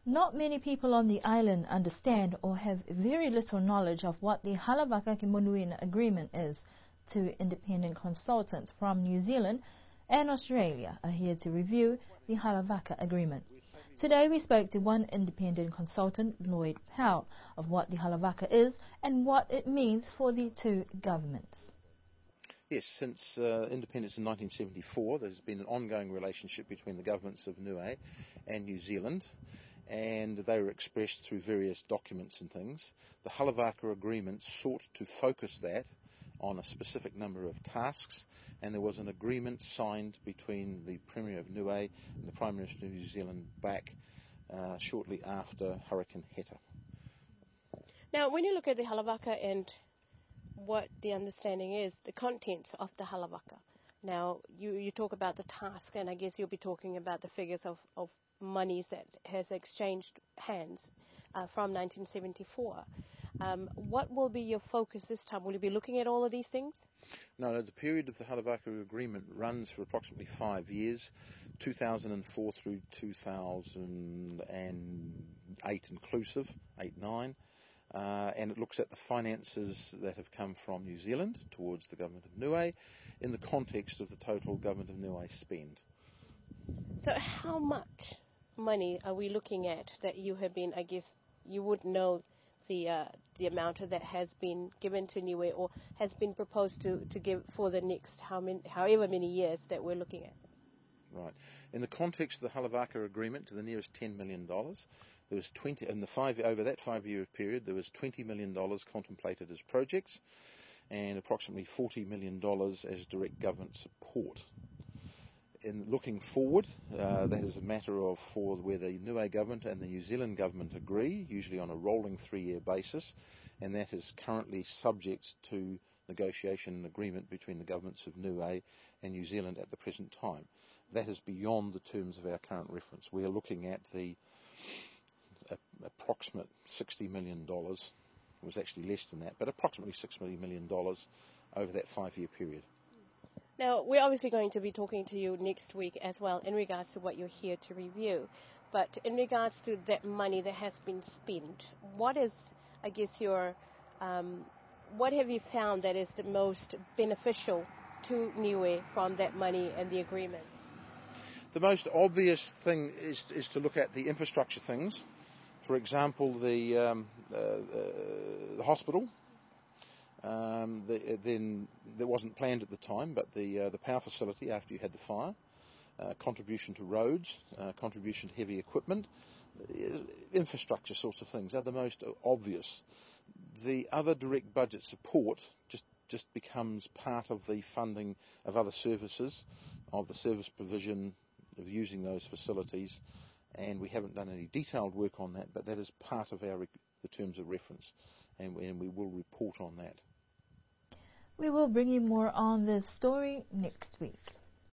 Not many people on the island understand or have very little knowledge of what the Halavaka ki Monuina Agreement is. Two independent consultants from New Zealand and Australia are here to review the Halavaka Agreement. Today we spoke to one independent consultant, Lloyd Powell, of what the Halavaka is and what it means for the two governments. Yes, since independence in 1974, there's been an ongoing relationship between the governments of Niue and New Zealand, and they were expressed through various documents and things. The Halavaka Agreement sought to focus that on a specific number of tasks, and there was an agreement signed between the Premier of Niue and the Prime Minister of New Zealand back shortly after Hurricane Heta. Now, when you look at the Halavaka and what the understanding is, the contents of the Halavaka. Now, you talk about the task, and I guess you'll be talking about the figures of monies that has exchanged hands from 1974. What will be your focus this time? Will you be looking at all of these things? No, the period of the Halavaka Agreement runs for approximately 5 years, 2004 through 2008 inclusive, 8-9. And it looks at the finances that have come from New Zealand towards the government of Niue in the context of the total government of Niue spend. So how much money are we looking at that you have been, I guess, you would know the amount that has been given to Niue or has been proposed to give for the next however many years that we're looking at? Right. In the context of the Halavaka Agreement, to the nearest $10 million, there was over that 5-year period, there was $20 million contemplated as projects and approximately $40 million as direct government support. In looking forward, that is a matter of where the Niue government and the New Zealand government agree, usually on a rolling 3-year basis, and that is currently subject to negotiation and agreement between the governments of Niue and New Zealand at the present time. That is beyond the terms of our current reference. We are looking at the approximate $60 million. It was actually less than that, but approximately $60 million over that 5-year period. Now, we're obviously going to be talking to you next week as well in regards to what you're here to review. But in regards to that money that has been spent, what is, I guess, what have you found that is the most beneficial to Niue from that money and the agreement? The most obvious thing is to look at the infrastructure things. For example, the hospital. Then that wasn't planned at the time, but the power facility after you had the fire, contribution to roads, contribution to heavy equipment, infrastructure sorts of things are the most obvious. The other direct budget support just becomes part of the funding of other services, of the service provision of using those facilities, and we haven't done any detailed work on that, but that is part of the terms of reference, and we will report on that. We will bring you more on this story next week.